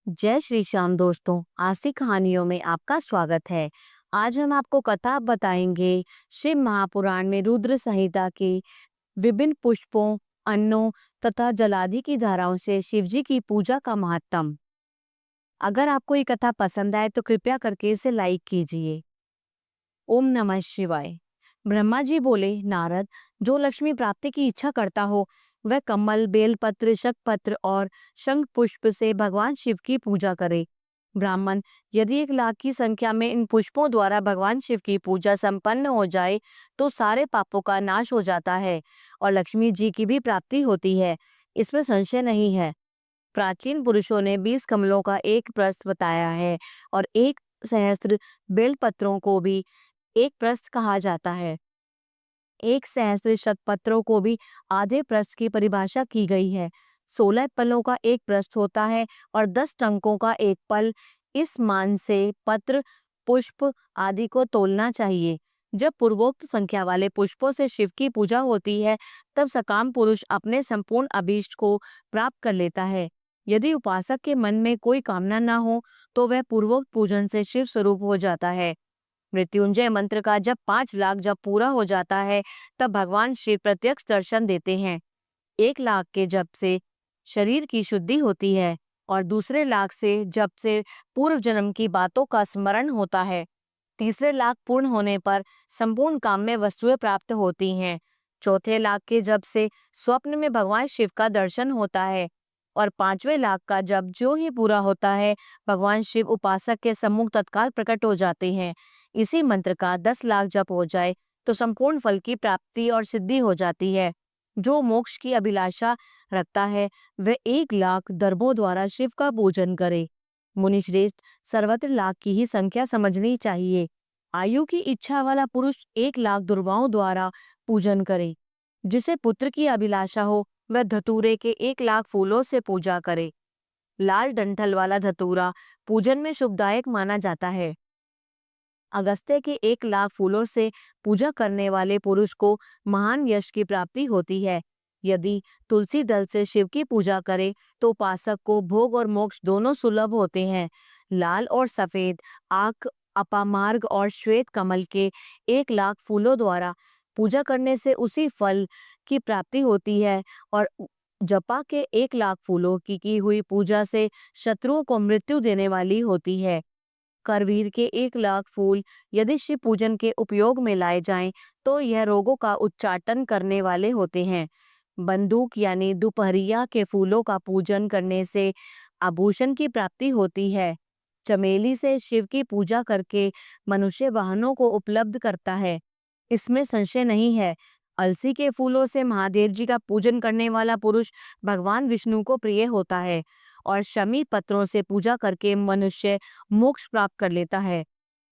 जय श्री श्याम दोस्तों। आज की कहानियों में आपका स्वागत है। आज हम आपको कथा बताएंगे शिव महापुराण में रुद्र संहिता के विभिन्न पुष्पों, अन्नों तथा जलादि की धाराओं से शिवजी की पूजा का महत्व। अगर आपको ये कथा पसंद आए तो कृपया करके इसे लाइक कीजिए। ओम नमः शिवाय। ब्रह्मा जी बोले, नारद, जो लक्ष्मी प्राप्ति की इच्छा करता हो वह कमल, बेलपत्र, शतपत्र और शंख पुष्प से भगवान शिव की पूजा करे। ब्राह्मण, यदि 1 लाख की संख्या में इन पुष्पों द्वारा भगवान शिव की पूजा संपन्न हो जाए तो सारे पापों का नाश हो जाता है और लक्ष्मी जी की भी प्राप्ति होती है, इसमें संशय नहीं है। प्राचीन पुरुषों ने 20 कमलों का एक प्रस्थ बताया है और 1 सहस्त्र बेलपत्रों को भी एक प्रस्थ कहा जाता है। 1 सहस्त्र शतपत्रों को भी आधे प्रस्थ की परिभाषा की गई है। 16 पलों का एक प्रस्थ होता है और 10 टंकों का एक पल। इस मान से पत्र, पुष्प आदि को तोलना चाहिए। जब पूर्वोक्त संख्या वाले पुष्पों से शिव की पूजा होती है तब सकाम पुरुष अपने संपूर्ण अभीष्ट को प्राप्त कर लेता है। यदि उपासक के मन में कोई कामना न हो तो वह पूर्वोक्त पूजन से शिव स्वरूप हो जाता है। मृत्युंजय मंत्र का जब 5 लाख जब पूरा हो जाता है तब भगवान शिव प्रत्यक्ष दर्शन देते हैं। 1 लाख के जप से शरीर की शुद्धि होती है और दूसरे लाख से जप से पूर्व जन्म की बातों का स्मरण होता है। तीसरे लाख पूर्ण होने पर संपूर्ण काम्य वस्तुएं प्राप्त होती हैं। चौथे लाख के जप से स्वप्न में भगवान शिव का दर्शन होता है और 5वें लाख का जप जो ही पूरा होता है भगवान शिव उपासक के सम्मुख तत्काल प्रकट हो जाते हैं। इसी मंत्र का 10 लाख जप हो जाए तो संपूर्ण फल की प्राप्ति और सिद्धि हो जाती है। जो मोक्ष की अभिलाषा रखता है वह 1 लाख दर्भों द्वारा शिव का पूजन करे। मुनिश्रेष्ठ, सर्वत्र लाख की ही संख्या समझनी चाहिए। आयु की इच्छा वाला पुरुष 1 लाख दुर्बाओं द्वारा पूजन करे। जिसे पुत्र की अभिलाषा हो वह धतूरे के 1 लाख फूलों से पूजा करे। लाल डंठल वाला धतूरा पूजन में शुभदायक माना जाता है। अगस्त्य के 1 लाख फूलों से पूजा करने वाले पुरुष को महान यश की प्राप्ति होती है। यदि तुलसी दल से शिव की पूजा करे तो उपासक को भोग और मोक्ष दोनों सुलभ होते हैं। लाल और सफेद आक, अपामार्ग और श्वेत कमल के 1 लाख फूलों द्वारा पूजा करने से उसी फल की प्राप्ति होती है और जपा के 1 लाख फूलों की हुई पूजा से शत्रुओं को मृत्यु देने वाली होती है। करवीर के 1 लाख फूल यदि शिव पूजन के उपयोग में लाए जाएं तो यह रोगों का उच्चाटन करने वाले होते हैं। बंदूक यानी दोपहरिया के फूलों का पूजन करने से आभूषण की प्राप्ति होती है। चमेली से शिव की पूजा करके मनुष्य वाहनों को उपलब्ध करता है, इसमें संशय नहीं है। अलसी के फूलों से महादेव जी का पूजन करने वाला पुरुष भगवान विष्णु को प्रिय होता है और शमी पत्रों से पूजा करके मनुष्य मोक्ष प्राप्त कर लेता है।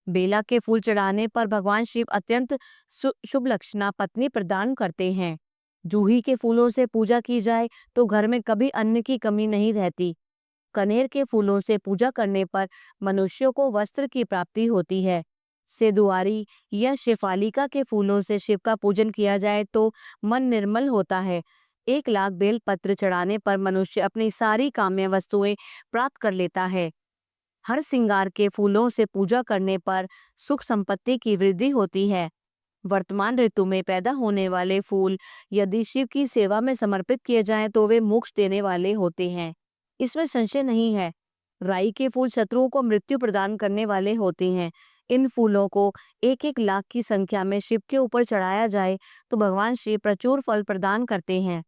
बेला के फूल चढ़ाने पर भगवान शिव अत्यंत शुभ लक्षणा पत्नी प्रदान करते हैं। जूही के फूलों से पूजा की जाए तो घर में कभी अन्न की कमी नहीं रहती। कनेर के फूलों से पूजा करने पर मनुष्यों को वस्त्र की प्राप्ति होती है। सेदुआरी या शेफालिका के फूलों से शिव का पूजन किया जाए तो मन निर्मल होता है। 1 लाख बेल पत्र चढ़ाने पर मनुष्य अपनी सारी काम्य वस्तुएं प्राप्त कर लेता है। हर श्रृंगार के फूलों से पूजा करने पर सुख संपत्ति की वृद्धि होती है। वर्तमान ऋतु में पैदा होने वाले फूल यदि शिव की सेवा में समर्पित किए जाएं तो वे मोक्ष देने वाले होते हैं, इसमें संशय नहीं है। राई के फूल शत्रुओं को मृत्यु प्रदान करने वाले होते हैं। इन फूलों को 1-1 लाख की संख्या में शिव के ऊपर चढ़ाया जाए तो भगवान शिव प्रचुर फल प्रदान करते हैं।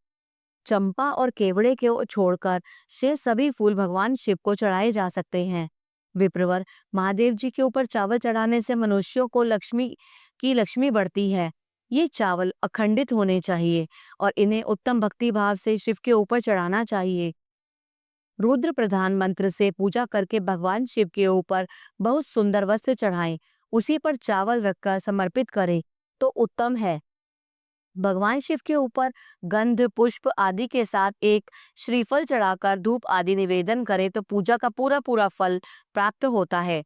चंपा और केवड़े को छोड़कर शेष सभी फूल भगवान शिव को चढ़ाए जा सकते हैं। विप्रवर, महादेव जी के ऊपर चावल चढ़ाने से मनुष्यों को लक्ष्मी बढ़ती है। ये चावल अखंडित होने चाहिए और इन्हें उत्तम भक्ति भाव से शिव के ऊपर चढ़ाना चाहिए। रुद्र प्रधान मंत्र से पूजा करके भगवान शिव के ऊपर बहुत सुंदर वस्त्र चढ़ाएं, उसी पर चावल रखकर समर्पित करें तो उत्तम है। भगवान शिव के ऊपर गंध, पुष्प आदि के साथ एक श्रीफल चढ़ाकर धूप आदि निवेदन करें तो पूजा का पूरा पूरा फल प्राप्त होता है।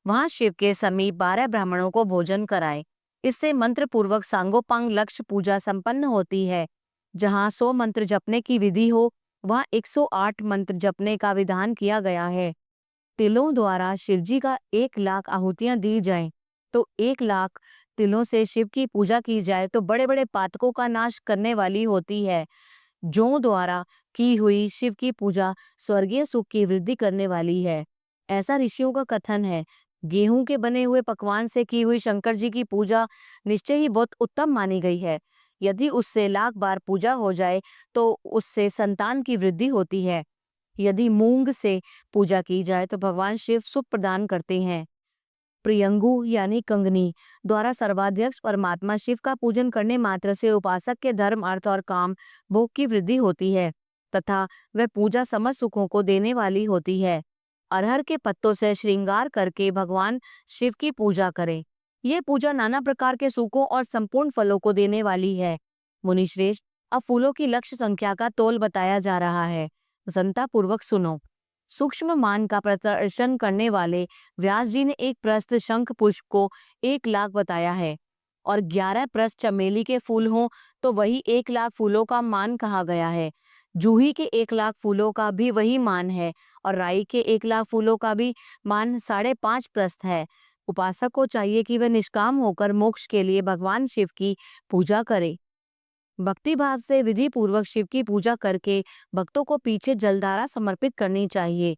वहां शिव के समीप 12 ब्राह्मणों को भोजन कराएं। इससे मंत्र पूर्वक सांगोपांग लक्ष्य पूजा संपन्न होती है। जहां 100 मंत्र जपने की विधि हो वहां 108 मंत्र जपने का विधान किया गया है। तिलों द्वारा शिव जी का 1 लाख आहुतियां दी जाएं, तो 1 लाख तिलों से शिव की पूजा की जाए तो बड़े बड़े पातकों का नाश करने वाली होती है। जौ द्वारा की हुई शिव की पूजा स्वर्गीय सुख की वृद्धि करने वाली है, ऐसा ऋषियों का कथन है। गेहूं के बने हुए पकवान से की हुई शंकर जी की पूजा निश्चय ही बहुत उत्तम मानी गई है। यदि उससे लाख बार पूजा हो जाए तो उससे संतान की वृद्धि होती है। यदि मूंग से पूजा की जाए तो भगवान शिव सुख प्रदान करते हैं। प्रियंगु यानी कंगनी द्वारा सर्वाध्यक्ष परमात्मा शिव का पूजन करने मात्र से उपासक के धर्म, अर्थ और काम भोग की वृद्धि होती है तथा वह पूजा समस्त सुखों को देने वाली होती है। अरहर के पत्तों से श्रृंगार करके भगवान शिव की पूजा करें। यह पूजा नाना प्रकार के सुखों और संपूर्ण फलों को देने वाली है। मुनिश्रेष्ठ, अब फूलों की लक्ष्य संख्या का तोल बताया जा रहा है, प्रसन्नता पूर्वक सुनो। सूक्ष्म मान का प्रदर्शन करने वाले व्यास जी ने एक प्रस्थ शंख पुष्प को 1 लाख बताया है, और 11 प्रस्थ चमेली के फूल हों तो वही 1 लाख फूलों का मान कहा गया है। जूही के 1 लाख फूलों का भी वही मान है, और राई के 1 लाख फूलों का भी मान 5.5 प्रस्थ है। उपासक को चाहिए कि वह निष्काम होकर मोक्ष के लिए भगवान शिव की पूजा करे। भक्ति भाव से विधि पूर्वक शिव की पूजा करके भक्तों को पीछे जलधारा समर्पित करनी चाहिए।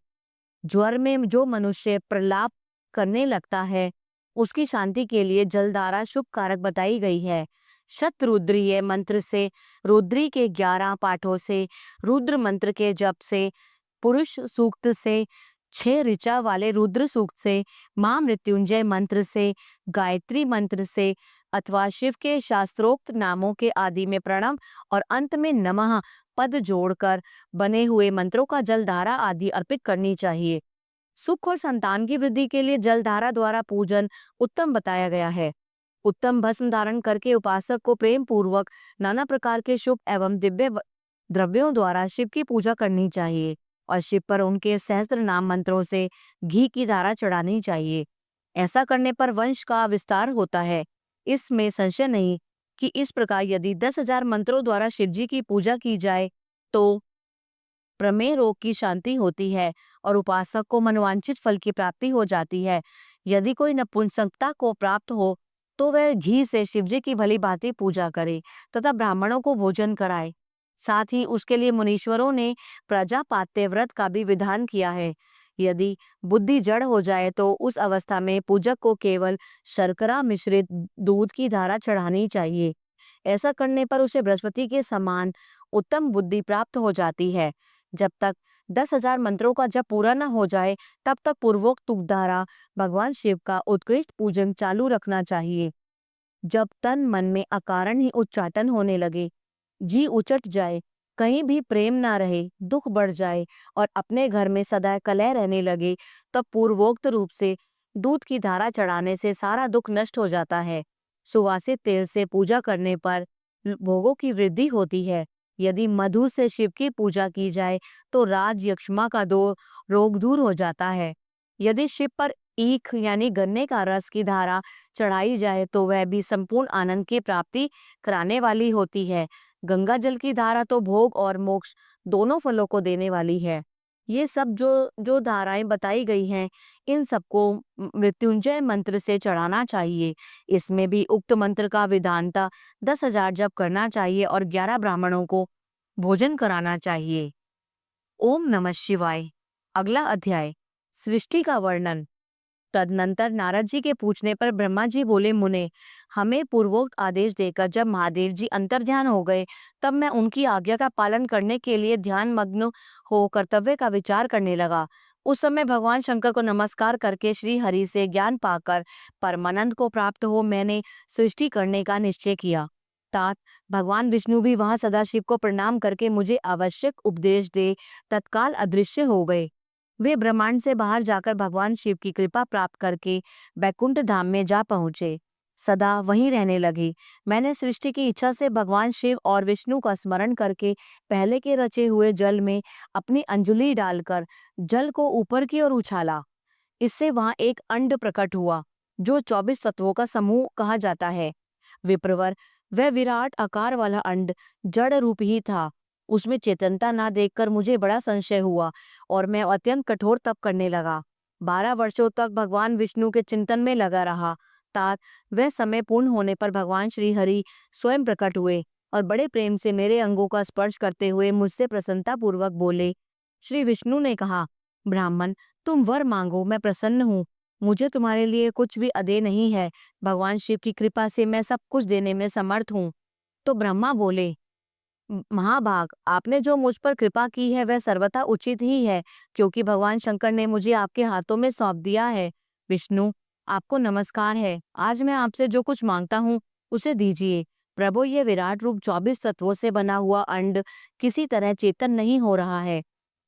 ज्वर में जो मनुष्य प्रलाप करने लगता है, उसकी शांति के लिए जलधारा शुभ कारक बताई गई है। शतरुद्रीय मंत्र से, रुद्री के 11 पाठों से, रुद्र मंत्र के जप से, पुरुष सूक्त से, 6 ऋचा वाले रुद्र सूक्त से, महामृत्युंजय मंत्र से, गायत्री मंत्र से अथवा शिव के शास्त्रोक्त नामों के आदि में प्रणव और अंत में नमः पद जोड़कर बने हुए मंत्रों का जलधारा आदि अर्पित करनी चाहिए। सुख और संतान की वृद्धि के लिए जलधारा द्वारा पूजन उत्तम बताया गया है। उत्तम भस्म धारण करके उपासक को प्रेम पूर्वक नाना प्रकार के शुभ एवं दिव्य द्रव्यों द्वारा शिव की पूजा करनी चाहिए और शिव पर उनके सहस्त्र नाम मंत्रों से घी की धारा चढ़ानी चाहिए। ऐसा करने पर वंश का विस्तार होता है। इसमें संशय नहीं कि इस प्रकार यदि 10,000 मंत्रों द्वारा शिवजी की पूजा की जाए तो प्रमेह रोग की शांति होती है और उपासक को मनोवांछित फल की प्राप्ति हो जाती है। यदि कोई नपुंसकता को प्राप्त हो तो वह घी से शिवजी की भली भांति पूजा करे तथा ब्राह्मणों को भोजन कराए। साथ ही उसके लिए मुनीश्वरों ने प्रजापात्य व्रत का भी विधान किया है। यदि बुद्धि जड़ हो जाए तो उस अवस्था में पूजक को केवल शर्करा मिश्रित दूध की धारा चढ़ानी चाहिए। ऐसा करने पर उसे बृहस्पति के समान उत्तम बुद्धि प्राप्त हो जाती है। जब तक 10,000 मंत्रों का जप पूरा न हो जाए तब तक पूर्वोक्त तुक धारा भगवान शिव का उत्कृष्ट पूजन चालू रखना चाहिए। जब तन मन में अकारण ही उच्चाटन होने लगे, जी उचट जाए, कहीं भी प्रेम ना रहे, दुख बढ़ जाए और अपने घर में सदा कलह रहने लगे, तब पूर्वोक्त रूप से दूध की धारा चढ़ाने से सारा दुख नष्ट हो जाता है। सुवासित तेल से पूजा करने पर भोगों की वृद्धि होती है। यदि मधु से शिव की पूजा की जाए तो राज यक्ष्मा का दो रोग दूर हो जाता है। यदि शिव पर ईख यानी गन्ने का रस की धारा चढ़ाई जाए तो वह भी संपूर्ण आनंद की प्राप्ति कराने वाली होती है। गंगा जल की धारा तो भोग और मोक्ष दोनों फलों को देने वाली है। ये सब जो जो धाराएं बताई गई हैं, इन सबको मृत्युंजय मंत्र से चढ़ाना चाहिए। इसमें भी उक्त मंत्र का विधानता 10,000 जप करना चाहिए और 11 ब्राह्मणों को भोजन कराना चाहिए। ओम नमः शिवाय। अगला अध्याय, सृष्टि का वर्णन। तदनंतर नारद जी के पूछने पर ब्रह्मा जी बोले, मुने, हमें पूर्वोक्त आदेश देकर जब महादेव जी अंतर्ध्यान हो गए तब मैं उनकी आज्ञा का पालन करने के लिए ध्यान मग्न हो कर्तव्य का विचार करने लगा। उस समय भगवान शंकर को नमस्कार करके श्री हरि से ज्ञान पाकर परमानंद को प्राप्त हो मैंने सृष्टि करने का निश्चय किया। तात भगवान विष्णु भी वहां सदाशिव को प्रणाम करके मुझे आवश्यक उपदेश दे तत्काल अदृश्य हो गए। वे ब्रह्मांड से बाहर जाकर भगवान शिव की कृपा प्राप्त करके बैकुंठ धाम में जा पहुंचे। सदा वहीं रहने लगे। मैंने सृष्टि की इच्छा से भगवान शिव और विष्णु का स्मरण करके पहले के रचे हुए जल में अपनी अंजलि डालकर जल को ऊपर की ओर उछाला। इससे वहां एक अंड प्रकट हुआ जो 24 तत्वों का समूह कहा जाता है। विप्रवर, वह विराट आकार वाला अंड जड़ रूप ही था। उसमें चेतनता ना देखकर मुझे बड़ा संशय हुआ और मैं अत्यंत कठोर तप करने लगा। 12 वर्षों तक भगवान विष्णु के चिंतन में लगा रहा। तात वह समय पूर्ण होने पर भगवान श्री हरि स्वयं प्रकट हुए और बड़े प्रेम से मेरे अंगों का स्पर्श करते हुए मुझसे प्रसन्नता पूर्वक बोले। श्री विष्णु ने कहा, ब्राह्मण, तुम वर मांगो, मैं प्रसन्न हूँ। मुझे तुम्हारे लिए कुछ भी अदेय नहीं है। भगवान शिव की कृपा से मैं सब कुछ देने में समर्थ हूँ। तो ब्रह्मा बोले, महाभाग, आपने जो मुझ पर कृपा की है वह सर्वथा उचित ही है, क्योंकि भगवान शंकर ने मुझे आपके हाथों में सौंप दिया है। विष्णु, आपको नमस्कार है। आज मैं आपसे जो कुछ मांगता हूँ उसे दीजिए। प्रभु, ये विराट रूप 24 तत्वों से बना हुआ अंड किसी तरह चेतन नहीं हो रहा है,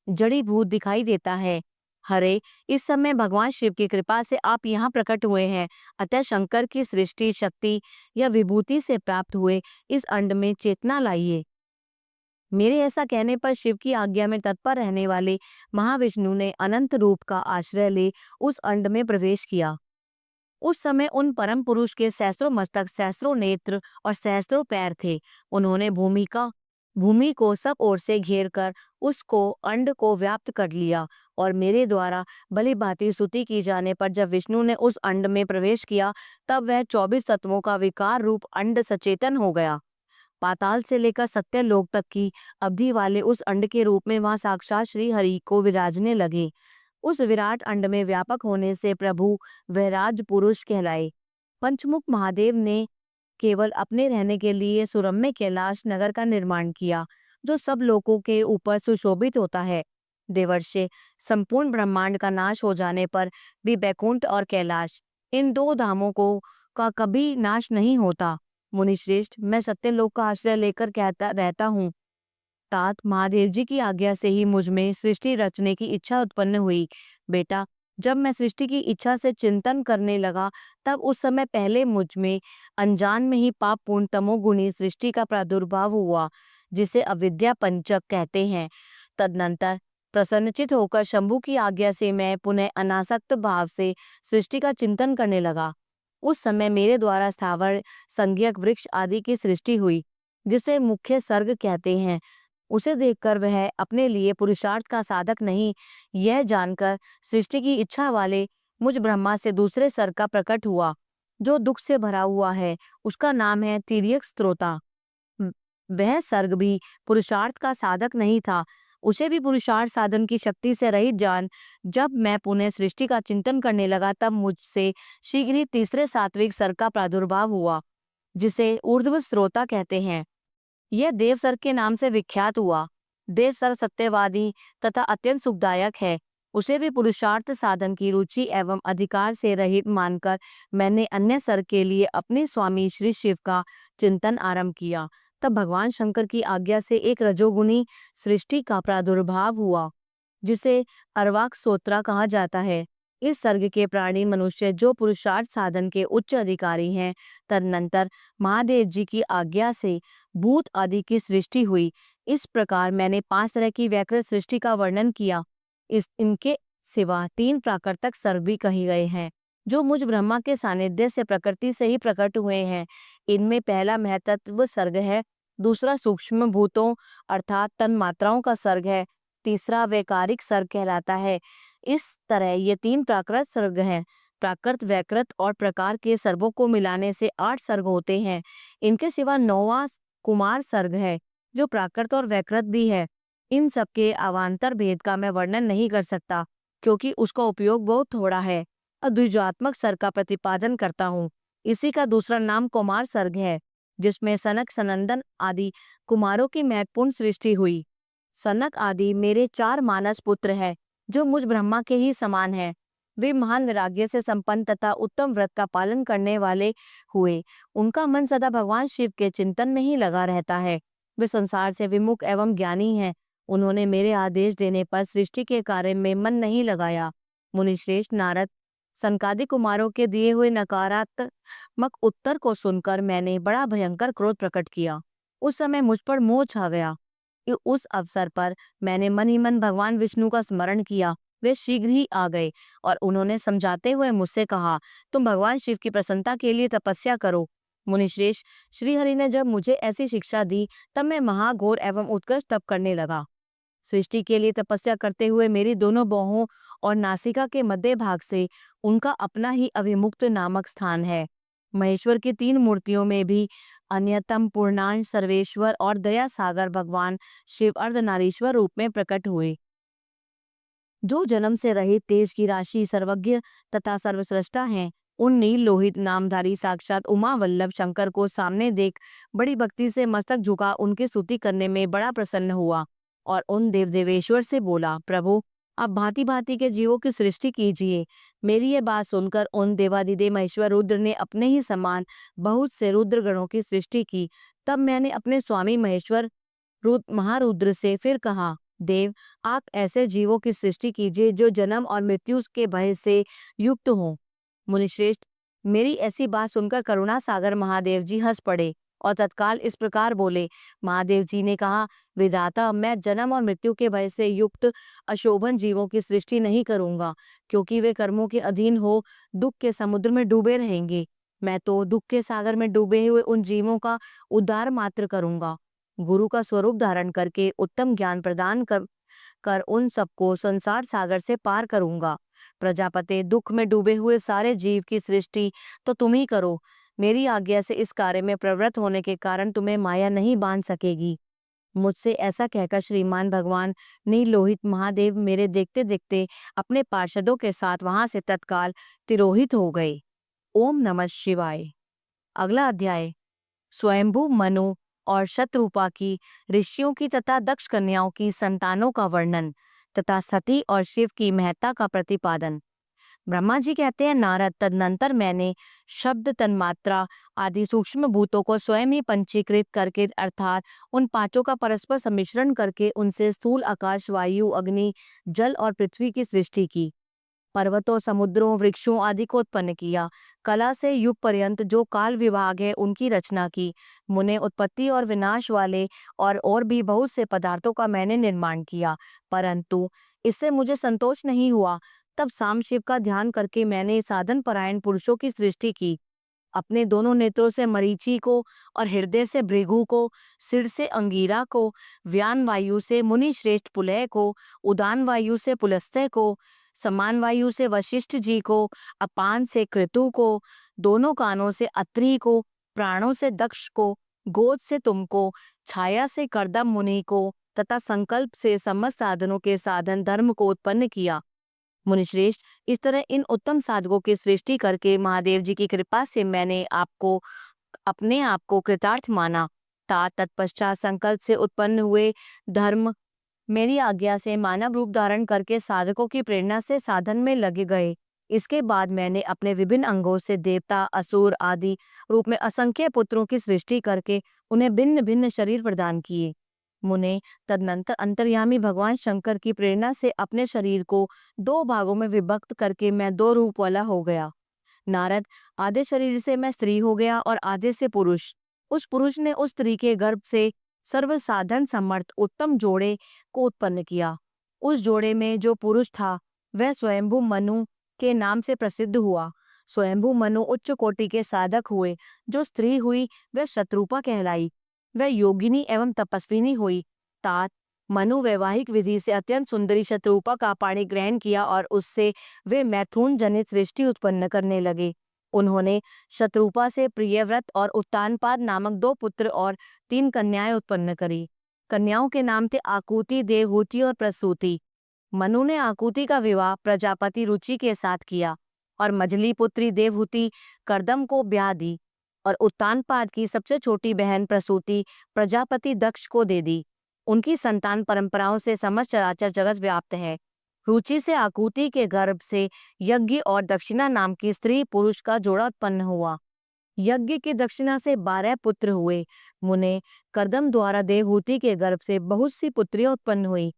जड़ी भूत दिखाई देता है। हरे, इस समय भगवान शिव की कृपा से आप यहाँ प्रकट हुए हैं, अतः शंकर की सृष्टि शक्ति या विभूति से प्राप्त हुए इस अंड में चेतना लाइए। मेरे ऐसा कहने पर शिव की आज्ञा में तत्पर रहने वाले महाविष्णु ने अनंत रूप का आश्रय ले उस अंड में प्रवेश किया। उस समय उन परम पुरुष के सहस्रों मस्तक, सहस्रों नेत्र और सहस्रों पैर थे। उन्होंने भूमि को सब ओर से घेर कर उसको अंड को व्याप्त कर लिया और मेरे द्वारा भली भांति स्तुति की जाने पर जब विष्णु ने उस अंड में प्रवेश किया तब वह 24 तत्वों का विकार रूप अंड सचेतन हो गया। पाताल से लेकर सत्यलोक तक की अवधि वाले उस अंड के रूप में वहां साक्षात श्री हरि को विराजने लगे। उस विराट अंड में व्यापक होने से प्रभु वैराज पुरुष कहलाए। पंचमुख महादेव ने केवल अपने रहने के लिए सुरम्य कैलाश नगर का निर्माण किया, जो सब लोगों के ऊपर सुशोभित होता है। देवर्षि, संपूर्ण ब्रह्मांड का नाश हो जाने पर भी बैकुंठ और कैलाश, इन दो धामों को का कभी नाश नहीं होता। मुनिश्रेष्ठ, मैं सत्यलोक का आश्रय लेकर कहता रहता हूँ। तात, महादेव जी की आज्ञा से ही मुझ में सृष्टि रचने की इच्छा उत्पन्न हुई। बेटा, जब मैं सृष्टि की इच्छा से चिंतन करने लगा तब उस समय पहले मुझ में अनजान में ही पाप पूर्ण तमोगुणी सृष्टि का प्रादुर्भाव हुआ, जिसे अविद्या पंचक कहते हैं। तदनंतर प्रसन्नचित होकर शंभु की आज्ञा से मैं पुनः अनासक्त भाव से सृष्टि का चिंतन करने लगा। उस समय मेरे द्वारा स्थावर संज्ञक वृक्ष आदि की सृष्टि हुई, जिसे मुख्य सर्ग कहते हैं। उसे देखकर वह अपने लिए पुरुषार्थ का साधक नहीं, यह जानकर सृष्टि की इच्छा वाले मुझ ब्रह्मा से दूसरे सर्ग का प्रकट हुआ, जो दुख से भरा हुआ है। उसका नाम है तिर्यक स्त्रोता। वह सर्ग भी पुरुषार्थ का साधक नहीं था। उसे भी पुरुषार्थ साधन की शक्ति से रहित जान जब मैं पुनः सृष्टि का चिंतन करने लगा तब मुझसे शीघ्र ही तीसरे सात्विक सर्ग का प्रादुर्भाव हुआ, जिसे ऊर्ध्व स्त्रोता कहते हैं। यह देवसर के नाम से विख्यात हुआ। देवसर सत्यवादी तथा अत्यंत सुखदायक है। उसे भी पुरुषार्थ साधन की रुचि एवं अधिकार से रहित मानकर मैंने अन्य सर के लिए अपने स्वामी श्री शिव का चिंतन आरंभ किया। तब भगवान शंकर की आज्ञा से एक रजोगुणी सृष्टि का प्रादुर्भाव हुआ, जिसे अर्वाक सोत्रा कहा जाता है। इस सर्ग के प्राणी मनुष्य जो पुरुषार्थ साधन के उच्च अधिकारी हैं। तदनंतर महादेव जी की आज्ञा से भूत आदि की सृष्टि हुई। इस प्रकार मैंने 5 तरह की व्याकृत सृष्टि का वर्णन किया। इनके सिवा 3 प्राकृतिक सर्ग भी कहे गए हैं, जो मुझ ब्रह्मा के सानिध्य से प्रकृति से ही प्रकट हुए हैं। इनमें पहला महतत्व सर्ग है, दूसरा सूक्ष्म भूतों अर्थात तन मात्राओं का सर्ग है, तीसरा वैकारिक सर्ग कहलाता है। इस तरह ये 3 प्राकृत सर्ग हैं। प्राकृत, वैकृत और प्रकार के सर्गों को मिलाने से 8 सर्ग होते हैं। इनके सिवा 9वां कुमार सर्ग है, जो प्राकृत और वैकृत भी है। इन सबके अवान्तर भेद का मैं वर्णन नहीं कर सकता, क्योंकि उसका उपयोग बहुत थोड़ा है। अद्विजात्मक सर्ग का प्रतिपादन करता हूँ। इसी का दूसरा नाम कुमार सर्ग है, जिसमें सनक, सनंदन आदि कुमारों की महत्वपूर्ण सृष्टि हुई। सनक आदि मेरे 4 मानस पुत्र हैं, जो मुझ ब्रह्मा के ही समान हैं। वे महान वैराग्य से संपन्न तथा उत्तम व्रत का पालन करने वाले हुए। उनका मन सदा भगवान शिव के चिंतन में ही लगा रहता है। वे संसार से विमुख एवं ज्ञानी हैं। उन्होंने मेरे आदेश देने पर सृष्टि के कार्य में मन नहीं लगाया। मुनिश्रेष्ठ नारद, सनकादि कुमारों के दिए हुए नकारात्मक उत्तर को सुनकर मैंने बड़ा भयंकर क्रोध प्रकट किया। उस समय मुझ पर मोह छा गया। उस अवसर पर मैंने मन ही मन भगवान विष्णु का स्मरण किया। वे शीघ्र ही आ गए और उन्होंने समझाते हुए मुझसे कहा, तुम भगवान शिव की प्रसन्नता के लिए तपस्या करो। मुनिश्रेष्ठ, श्रीहरि ने जब मुझे ऐसी शिक्षा दी तब मैं महाघोर एवं उत्कृष्ट तप करने लगा। सृष्टि के लिए तपस्या करते हुए मेरी दोनों बाहों और नासिका के मध्य भाग से उनका अपना ही अविमुक्त नामक स्थान है। महेश्वर की 3 मूर्तियों में भी अन्यतम पूर्णांश सर्वेश्वर और दया सागर भगवान शिव अर्धनारीश्वर रूप में प्रकट हुए, जो जन्म से रहित तेज की राशि, सर्वज्ञ तथा सर्वश्रेष्ठा हैं। उन नील लोहित नामधारी साक्षात उमा वल्लभ शंकर को सामने देख बड़ी भक्ति से मस्तक झुका उनकी स्तुति करने में बड़ा प्रसन्न हुआ और उन देव देवेश्वर से बोला, प्रभु आप भांति भांति के जीवों की सृष्टि कीजिए। मेरी ये बात सुनकर उन देवादिदेव महेश्वर रुद्र ने अपने ही समान बहुत से रुद्र गणों की सृष्टि की। तब मैंने अपने स्वामी महेश्वर महारुद्र से फिर कहा, देव आप ऐसे जीवों की सृष्टि कीजिए जो जन्म और मृत्यु के भय से युक्त हों। मुनिश्रेष्ठ, मेरी ऐसी बात सुनकर करुणा सागर महादेव जी हंस पड़े और तत्काल इस प्रकार बोले। महादेव जी ने कहा, विधाता मैं जन्म और मृत्यु के भय से युक्त अशोभन जीवों की सृष्टि नहीं करूंगा, क्योंकि वे कर्मों के अधीन हो दुख के समुद्र में डूबे रहेंगे। मैं तो दुख के सागर में डूबे हुए उन जीवों का उद्धार मात्र करूंगा। गुरु का स्वरूप धारण करके उत्तम ज्ञान प्रदान कर उन सबको संसार सागर से पार करूंगा। प्रजापते, दुख में डूबे हुए सारे जीव की सृष्टि तो तुम ही करो। मेरी आज्ञा से इस कार्य में प्रवृत्त होने के कारण तुम्हें माया नहीं बांध सकेगी। मुझसे ऐसा कहकर श्रीमान भगवान नील लोहित महादेव मेरे देखते देखते अपने पार्षदों के साथ वहां से तत्काल तिरोहित हो गए। ओम नमः शिवाय। अगला अध्याय स्वयंभू मनु और शतरूपा की, ऋषियों की तथा दक्ष कन्याओं की संतानों का वर्णन तथा सती और शिव की महत्ता का प्रतिपादन। ब्रह्मा जी कहते हैं, नारद, तदनंतर मैंने शब्द, तन्मात्रा आदि सूक्ष्म भूतों को स्वयं ही पंचीकृत करके अर्थात उन पांचों का परस्पर सम्मिश्रण करके उनसे स्थूल आकाश, वायु, अग्नि, जल और पृथ्वी की सृष्टि की। पर्वतों, समुद्रों, वृक्षों आदि को उत्पन्न किया। कला से युग पर्यंत जो काल विभाग है उनकी रचना की। मुने उत्पत्ति और विनाश वाले और भी बहुत से पदार्थों का मैंने निर्माण किया, परंतु इससे मुझे संतोष नहीं हुआ। तब साम शिव का ध्यान करके मैंने साधन परायण पुरुषों की सृष्टि की। अपने दोनों नेत्रों से मरीचि को और हृदय से भृगु को, सिर से अंगीरा को, व्यान वायु से मुनि श्रेष्ठ पुलह को, उदान वायु से पुलस्त्य को, समान वायु से वशिष्ठ जी को, अपान से कृतु को, दोनों कानों से अत्रि को, प्राणों से दक्ष को, गोद से तुमको, छाया से कर्दम मुनि को तथा संकल्प से समस्त साधनों के साधन धर्म को उत्पन्न किया। मुनिश्रेष्ठ, इस तरह इन उत्तम साधकों की सृष्टि करके महादेव जी की कृपा से मैंने अपने आप को कृतार्थ माना। तत्पश्चात संकल्प से उत्पन्न हुए धर्म मेरी आज्ञा से मानव रूप धारण करके साधकों की प्रेरणा से साधन में लगे गए। इसके बाद मैंने अपने विभिन्न अंगों से देवता, असुर आदि रूप में असंख्य पुत्रों की सृष्टि करके उन्हें भिन्न भिन्न शरीर प्रदान किए। मुने, तदनंतर अंतर्यामी भगवान शंकर की प्रेरणा से अपने शरीर को 2 भागों में विभक्त करके मैं 2 रूप वाला हो गया। नारद, आधे शरीर से मैं स्त्री हो गया और आधे से पुरुष। उस पुरुष ने उस स्त्री के गर्भ से सर्व साधन समर्थ उत्तम जोड़े को उत्पन्न किया। उस जोड़े में जो पुरुष था वह स्वयंभू मनु के नाम से प्रसिद्ध हुआ। स्वयंभू मनु उच्च कोटि के साधक हुए। जो स्त्री हुई वह शतरूपा कहलाई। वह योगिनी एवं तपस्विनी हुई। तात मनु वैवाहिक विधि से अत्यंत सुंदरी शतरूपा का पाणी ग्रहण किया और उससे वे मैथुन जनित सृष्टि उत्पन्न करने लगे। उन्होंने शतरूपा से प्रियव्रत और उत्तानपाद नामक 2 पुत्र और 3 कन्याएं उत्पन्न करी। कन्याओं के नाम थे आकुति, देवहूति और प्रसूति। मनु ने आकुति का विवाह प्रजापति रुचि के साथ किया और मझली पुत्री देवहूति कर्दम को ब्याह दी और उत्तानपाद की सबसे छोटी बहन प्रसूति प्रजापति दक्ष को दे दी। उनकी संतान परंपराओं से समस्त चराचर जगत व्याप्त है। रुचि से आकुति के गर्भ से यज्ञ और दक्षिणा नाम की स्त्री पुरुष का जोड़ा उत्पन्न हुआ। यज्ञ की दक्षिणा से 12 पुत्र हुए। मुने, कर्दम द्वारा देवहूति के गर्भ से बहुत सी पुत्रियां उत्पन्न हुई।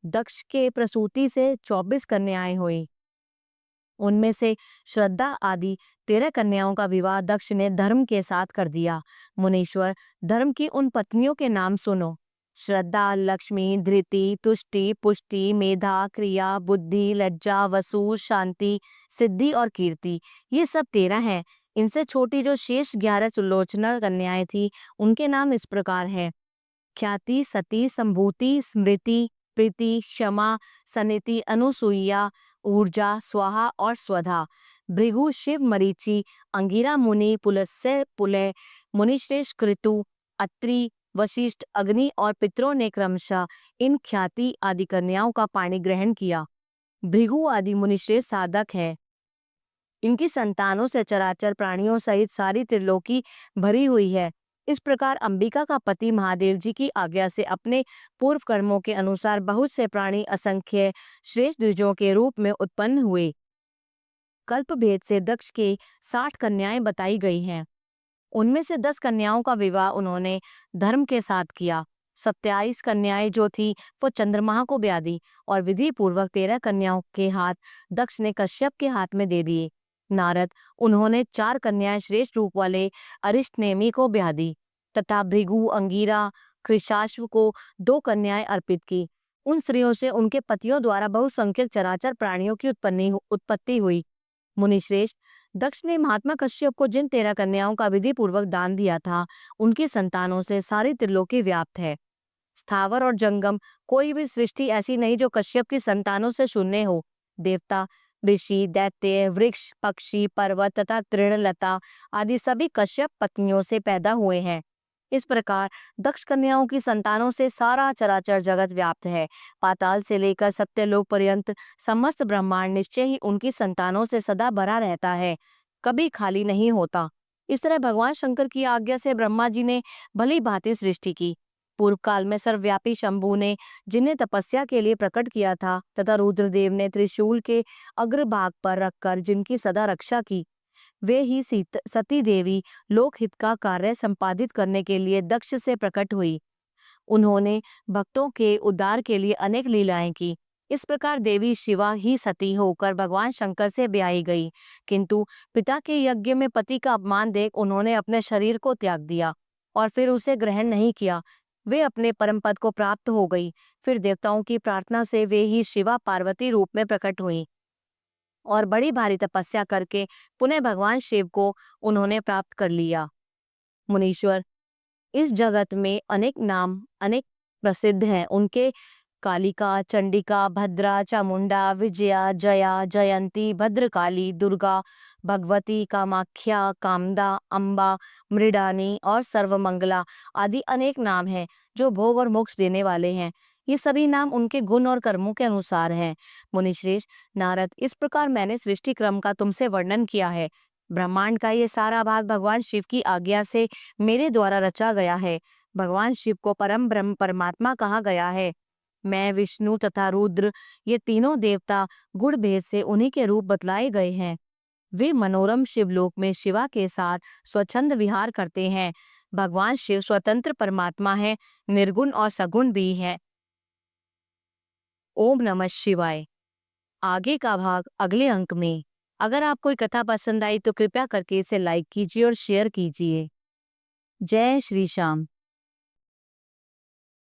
दक्ष के प्रसूति से 24 कन्याएं हुई। उनमें से श्रद्धा आदि 13 कन्याओं का विवाह दक्ष ने धर्म के साथ कर दिया। मुनीश्वर, धर्म की उन पत्नियों के नाम सुनो। श्रद्धा, लक्ष्मी, धृति, तुष्टि, पुष्टि, मेधा, क्रिया, बुद्धि, लज्जा, वसु, शांति, सिद्धि और कीर्ति, ये सब 13 हैं। इनसे छोटी जो शेष 11 सुलोचना कन्याएं थी उनके नाम इस प्रकार हैं: ख्याति, सती, संभूति, स्मृति, प्रीति, क्षमा, सनिति, अनुसूया, ऊर्जा, स्वाहा और स्वधा। भृगु शिव, मरीचि, अंगिरा मुनि, पुलस्त्य पुलह, मुनिश्रेष्ठ कृतु, अत्रि, वशिष्ठ, अग्नि और पितरों ने क्रमशः इन ख्याति आदि कन्याओं का पाणी ग्रहण किया। भृगु आदि मुनिश्रेष्ठ साधक है। इनकी संतानों से चराचर प्राणियों सहित सारी त्रिलोकी भरी हुई है। इस प्रकार अंबिका का पति महादेव जी की आज्ञा से अपने पूर्व कर्मों के अनुसार बहुत से प्राणी असंख्य श्रेष्ठ द्विजों के रूप में उत्पन्न हुए। कल्प भेद से दक्ष के 60 कन्याएं बताई गई हैं। उनमें से 10 कन्याओं का विवाह उन्होंने धर्म के साथ किया। 27 कन्याएं जो थी वो चंद्रमा को ब्याह दी और विधि पूर्वक 13 कन्याओं के हाथ दक्ष ने कश्यप के हाथ में दे दिए। नारद उन्होंने 4 कन्याएं श्रेष्ठ रूप वाले अरिष्टनेमि को ब्याह दी तथा भृगु, अंगिरा, कृशाश्व को 2 कन्याएं अर्पित की। उन स्त्रियों से उनके पतियों द्वारा बहुसंख्यक चराचर प्राणियों की उत्पत्ति हुई। मुनिश्रेष्ठ, दक्ष ने महात्मा कश्यप को जिन 13 कन्याओं का विधि पूर्वक दान दिया था, उनकी संतानों से सारी त्रिलोकी व्याप्त है। स्थावर और जंगम कोई भी सृष्टि ऐसी नहीं जो कश्यप की संतानों से शून्य हो। देवता, ऋषि, दैत्य, वृक्ष, पक्षी, पर्वत तथा तृणलता आदि सभी कश्यप पत्नियों से पैदा हुए हैं। इस प्रकार दक्ष कन्याओं की संतानों से सारा चराचर जगत व्याप्त है। पाताल से लेकर सत्यलोक पर्यंत समस्त ब्रह्मांड निश्चय ही उनकी संतानों से सदा भरा रहता है, कभी खाली नहीं होता। इस तरह भगवान शंकर की आज्ञा से ब्रह्मा जी ने भली भांति सृष्टि की। पूर्व काल में सर्वव्यापी शंभु ने जिन्हें तपस्या के लिए प्रकट किया था तथा रुद्रदेव ने त्रिशूल के अग्रभाग पर रखकर जिनकी सदा रक्षा की, वे ही सती देवी लोकहित का कार्य संपादित करने के लिए दक्ष से प्रकट हुई। उन्होंने भक्तों के उद्धार के लिए अनेक लीलाएं की। इस प्रकार देवी शिवा ही सती होकर भगवान शंकर से ब्याही गई, किंतु पिता के यज्ञ में पति का अपमान देख उन्होंने अपने शरीर को त्याग दिया और फिर उसे ग्रहण नहीं किया। वे अपने परम पद को प्राप्त हो गई। फिर देवताओं की प्रार्थना से वे ही शिवा पार्वती रूप में प्रकट हुई और बड़ी भारी तपस्या करके पुनः भगवान शिव को उन्होंने प्राप्त कर लिया। मुनीश्वर, इस जगत में अनेक नाम अनेक प्रसिद्ध हैं। उनके कालिका, चंडिका, भद्रा, चामुंडा, विजया, जया, जयंती, भद्रकाली, दुर्गा, भगवती, कामाख्या, कामदा, अम्बा, मृडानी और सर्वमंगला आदि अनेक नाम हैं जो भोग और मोक्ष देने वाले हैं। ये सभी नाम उनके गुण और कर्मों के अनुसार हैं। मुनिश्रेष्ठ नारद, इस प्रकार मैंने सृष्टि क्रम का तुमसे वर्णन किया है। ब्रह्मांड का ये सारा भाग भगवान शिव की आज्ञा से मेरे द्वारा रचा गया है। भगवान शिव को परम ब्रह्म परमात्मा कहा गया है। मैं, विष्णु तथा रुद्र ये तीनों देवता गुण भेद से उन्हीं के रूप बतलाए गए हैं। वे मनोरम शिवलोक में शिवा के साथ स्वच्छंद विहार करते हैं। भगवान शिव स्वतंत्र परमात्मा है, निर्गुण और सगुण भी है। ओम नमः शिवाय। आगे का भाग अगले अंक में। अगर आपको ये कथा पसंद आई तो कृपया करके इसे लाइक कीजिए और शेयर कीजिए। जय श्री श्याम।